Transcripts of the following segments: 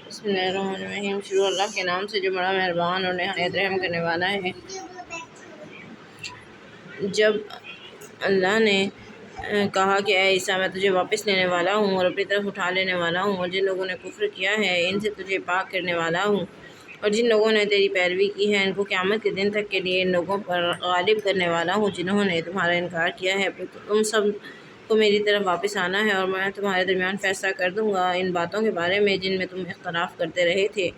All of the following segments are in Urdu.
بسم اللہ الرحمن الرحیم۔ شروع اللہ کے نام سے جو بڑا مہربان اور نہایت رحم کرنے والا ہے۔ جب اللہ نے کہا کہ اے عیسیٰ میں تجھے واپس لینے والا ہوں اور اپنی طرف اٹھا لینے والا ہوں، اور جن لوگوں نے کفر کیا ہے ان سے تجھے پاک کرنے والا ہوں، اور جن لوگوں نے تیری پیروی کی ہے ان کو قیامت کے دن تک کے لیے ان لوگوں پر غالب کرنے والا ہوں جنہوں نے تمہارا انکار کیا ہے، پھر تم سب کو میری طرف واپس آنا ہے اور میں تمہارے درمیان فیصلہ کر دوں گا ان باتوں کے بارے میں جن میں تم اختلاف کرتے رہے تھے۔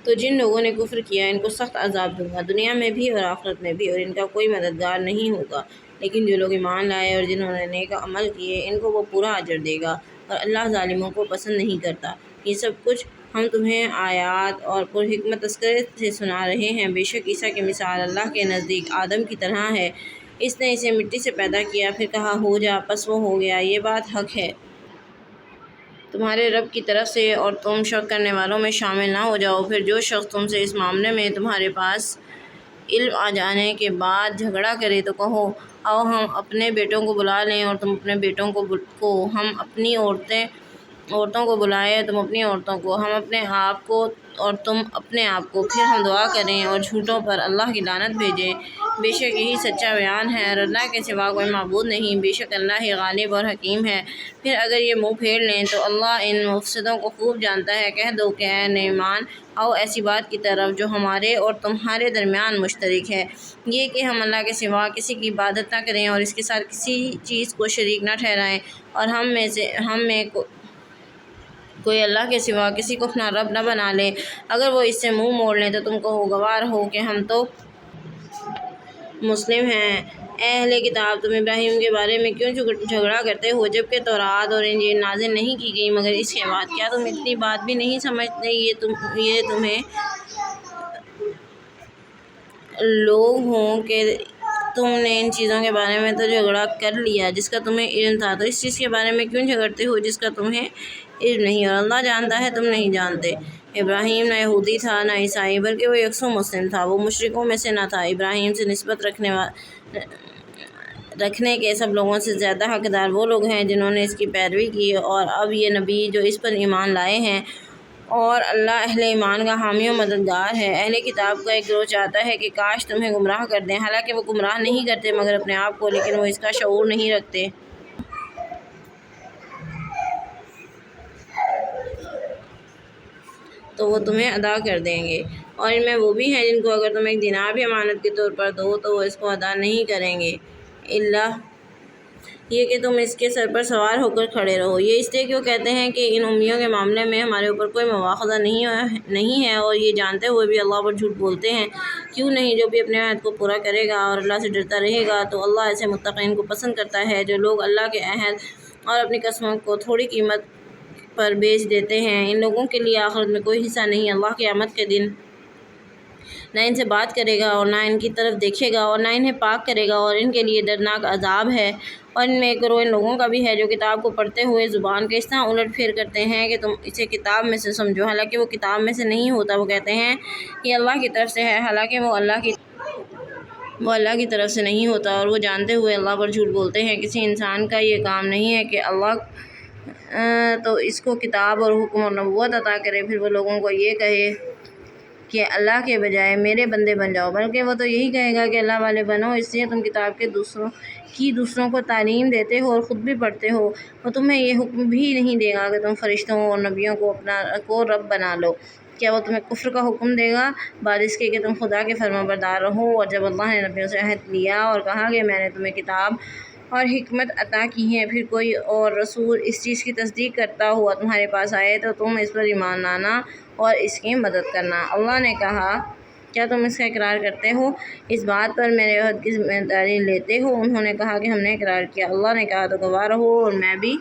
تو جن لوگوں نے کفر کیا ان کو سخت عذاب دوں گا، دنیا میں بھی اور آخرت میں بھی، اور ان کا کوئی مددگار نہیں ہوگا۔ لیکن جو لوگ ایمان لائے اور جنہوں نے نیک عمل کیے ان کو وہ پورا اجر دے گا، اور اللہ ظالموں کو پسند نہیں کرتا۔ یہ سب کچھ ہم تمہیں آیات اور پر حکمت تذکرے سے سنا رہے ہیں۔ بے شک عیسیٰ کی مثال اللہ کے نزدیک آدم کی طرح ہے۔ اس نے اسے مٹی سے پیدا کیا، پھر کہا ہو جا، پس وہ ہو گیا۔ یہ بات حق ہے تمہارے رب کی طرف سے، اور تم شک کرنے والوں میں شامل نہ ہو جاؤ۔ پھر جو شخص تم سے اس معاملے میں تمہارے پاس علم آ جانے کے بعد جھگڑا کرے تو کہو آؤ ہم اپنے بیٹوں کو بلا لیں اور تم اپنے بیٹوں کو، ہم اپنی عورتوں کو بلائیں تم اپنی عورتوں کو، ہم اپنے آپ کو اور تم اپنے آپ کو، پھر ہم دعا کریں اور جھوٹوں پر اللہ کی لعنت بھیجیں۔ بے شک یہی سچا بیان ہے، اور اللہ کے سوا کوئی معبود نہیں۔ بے شک اللہ ہی غالب اور حکیم ہے۔ پھر اگر یہ منہ پھیر لیں تو اللہ ان مفسدوں کو خوب جانتا ہے۔ کہہ دو کہ اے ایمان آؤ ایسی بات کی طرف جو ہمارے اور تمہارے درمیان مشترک ہے، یہ کہ ہم اللہ کے سوا کسی کی عبادت نہ کریں اور اس کے ساتھ کسی چیز کو شریک نہ ٹھہرائیں، اور ہم میں کوئی اللہ کے سوا کسی کو اپنا رب نہ بنا لے۔ اگر وہ اس سے منہ موڑ لیں تو تم کہو گوار ہو کہ ہم تو مسلم ہیں۔ اے اہل کتاب، تم ابراہیم کے بارے میں کیوں جھگڑا کرتے ہو جبکہ تورات اور انجیل نازل نہیں کی گئی مگر اس کے بعد؟ کیا تم اتنی بات بھی نہیں سمجھتے؟ یہ تمہیں لوگ ہوں کہ تم نے ان چیزوں کے بارے میں تو جھگڑا کر لیا جس کا تمہیں علم تھا، تو اس چیز کے بارے میں کیوں جھگڑتے ہو جس کا تمہیں علم نہیں، اور اللہ جانتا ہے تم نہیں جانتے۔ ابراہیم نہ یہودی تھا نہ عیسائی بلکہ وہ یکسو مسلم تھا۔ وہ مشرکوں میں سے نہ تھا۔ ابراہیم سے نسبت رکھنے کے سب لوگوں سے زیادہ حقدار وہ لوگ ہیں جنہوں نے اس کی پیروی کی، اور اب یہ نبی جو اس پر ایمان لائے ہیں، اور اللہ اہل ایمان کا حامی و مددگار ہے۔ اہل کتاب کا ایک گروہ چاہتا ہے کہ کاش تمہیں گمراہ کر دیں، حالانکہ وہ گمراہ نہیں کرتے مگر اپنے آپ کو، لیکن وہ اس کا شعور نہیں رکھتے۔ تو وہ تمہیں ادا کر دیں گے، اور ان میں وہ بھی ہیں جن کو اگر تم ایک دینار بھی امانت کے طور پر دو تو وہ اس کو ادا نہیں کریں گے، اللہ یہ کہ تم اس کے سر پر سوار ہو کر کھڑے رہو۔ یہ اس لیے کہ وہ کہتے ہیں کہ ان امیوں کے معاملے میں ہمارے اوپر کوئی مواخذہ نہیں ہے، اور یہ جانتے ہوئے بھی اللہ پر جھوٹ بولتے ہیں۔ کیوں نہیں، جو بھی اپنے عہد کو پورا کرے گا اور اللہ سے ڈرتا رہے گا تو اللہ ایسے متقین کو پسند کرتا ہے جو لوگ اللہ کے عہد اور اپنی قسموں کو تھوڑی قیمت پر بیچ دیتے ہیں۔ ان لوگوں کے لیے آخرت میں کوئی حصہ نہیں۔ اللہ قیامت کے دن نہ ان سے بات کرے گا اور نہ ان کی طرف دیکھے گا اور نہ انہیں پاک کرے گا، اور ان کے لیے دردناک عذاب ہے۔ اور ان میں ایک گروہ ان لوگوں کا بھی ہے جو کتاب کو پڑھتے ہوئے زبان کا اس طرح الٹ پھیر کرتے ہیں کہ تم اسے کتاب میں سے سمجھو، حالانکہ وہ کتاب میں سے نہیں ہوتا۔ وہ کہتے ہیں یہ اللہ کی طرف سے ہے، حالانکہ وہ اللہ کی طرف سے نہیں ہوتا، اور وہ جانتے ہوئے اللہ پر جھوٹ بولتے ہیں۔ کسی انسان کا یہ کام نہیں ہے کہ اللہ تو اس کو کتاب اور حکم اور نبوت عطا کرے، پھر وہ لوگوں کو یہ کہے کہ اللہ کے بجائے میرے بندے بن جاؤ، بلکہ وہ تو یہی کہے گا کہ اللہ والے بنو۔ اس لیے تم کتاب کے دوسروں کو تعلیم دیتے ہو اور خود بھی پڑھتے ہو۔ وہ تمہیں یہ حکم بھی نہیں دے گا کہ تم فرشتوں اور نبیوں کو رب بنا لو۔ کیا وہ تمہیں کفر کا حکم دے گا بعد اس کے کہ تم خدا کے فرمانبردار رہو؟ اور جب اللہ نے نبیوں سے عہد لیا اور کہا کہ میں نے تمہیں کتاب اور حکمت عطا کی ہے، پھر کوئی اور رسول اس چیز کی تصدیق کرتا ہوا تمہارے پاس آئے تو تم اس پر ایمان لانا اور اس کی مدد کرنا۔ اللہ نے کہا کیا تم اس کا اقرار کرتے ہو، اس بات پر میرے عہد کی ذمہ داری لیتے ہو؟ انہوں نے کہا کہ ہم نے اقرار کیا۔ اللہ نے کہا تو گواہ رہو اور میں بھی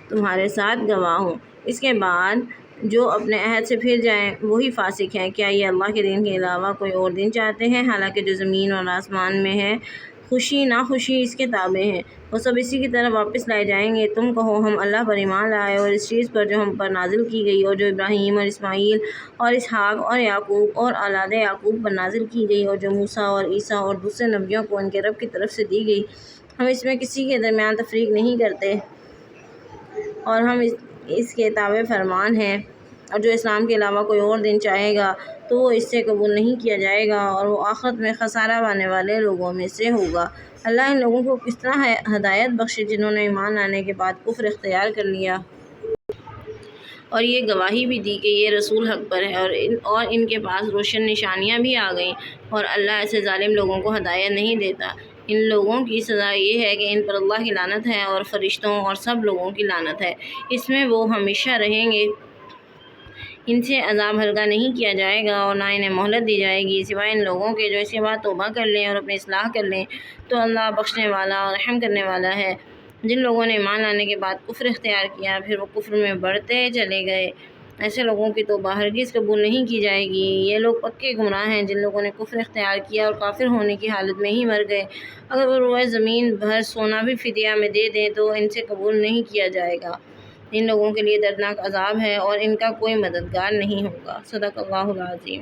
تمہارے ساتھ گواہ ہوں۔ اس کے بعد جو اپنے عہد سے پھر جائیں وہی فاسق ہیں۔ کیا یہ اللہ کے دین کے علاوہ کوئی اور دین چاہتے ہیں، حالانکہ جو زمین اور آسمان میں ہے خوشی ناخوشی اس کے تابع ہیں، وہ سب اسی کی طرف واپس لائے جائیں گے۔ تم کہو ہم اللہ پر ایمان لائے اور اس چیز پر جو ہم پر نازل کی گئی اور جو ابراہیم اور اسماعیل اور اسحاق اور یعقوب اور اولاد یعقوب پر نازل کی گئی، اور جو موسیٰ اور عیسیٰ اور دوسرے نبیوں کو ان کے رب کی طرف سے دی گئی، ہم اس میں کسی کے درمیان تفریق نہیں کرتے۔ اور ہم اس کے تابع فرمان ہیں، اور جو اسلام کے علاوہ کوئی اور دین چاہے گا تو وہ اس سے قبول نہیں کیا جائے گا، اور وہ آخرت میں خسارہ پانے والے لوگوں میں سے ہوگا۔ اللہ ان لوگوں کو کس طرح ہدایت بخشے جنہوں نے ایمان لانے کے بعد کفر اختیار کر لیا، اور یہ گواہی بھی دی کہ یہ رسول حق پر ہے، اور ان کے پاس روشن نشانیاں بھی آ گئیں، اور اللہ ایسے ظالم لوگوں کو ہدایت نہیں دیتا۔ ان لوگوں کی سزا یہ ہے کہ ان پر اللہ کی لعنت ہے اور فرشتوں اور سب لوگوں کی لعنت ہے، اس میں وہ ہمیشہ رہیں گے، ان سے عذاب ہلکا نہیں کیا جائے گا اور نہ انہیں مہلت دی جائے گی، سوائے ان لوگوں کے جو اس کے بعد توبہ کر لیں اور اپنی اصلاح کر لیں، تو اللہ بخشنے والا اور رحم کرنے والا ہے۔ جن لوگوں نے ایمان لانے کے بعد کفر اختیار کیا پھر وہ کفر میں بڑھتے چلے گئے، ایسے لوگوں کی توبہ ہرگز قبول نہیں کی جائے گی۔ یہ لوگ پکے گمراہ ہیں جن لوگوں نے کفر اختیار کیا اور کافر ہونے کی حالت میں ہی مر گئے، اگر وہ روئے زمین بھر سونا بھی فدیہ میں دے دیں تو ان سے قبول نہیں کیا جائے گا۔ ان لوگوں کے لیے دردناک عذاب ہے اور ان کا کوئی مددگار نہیں ہوگا۔ صدق اللہ العظیم۔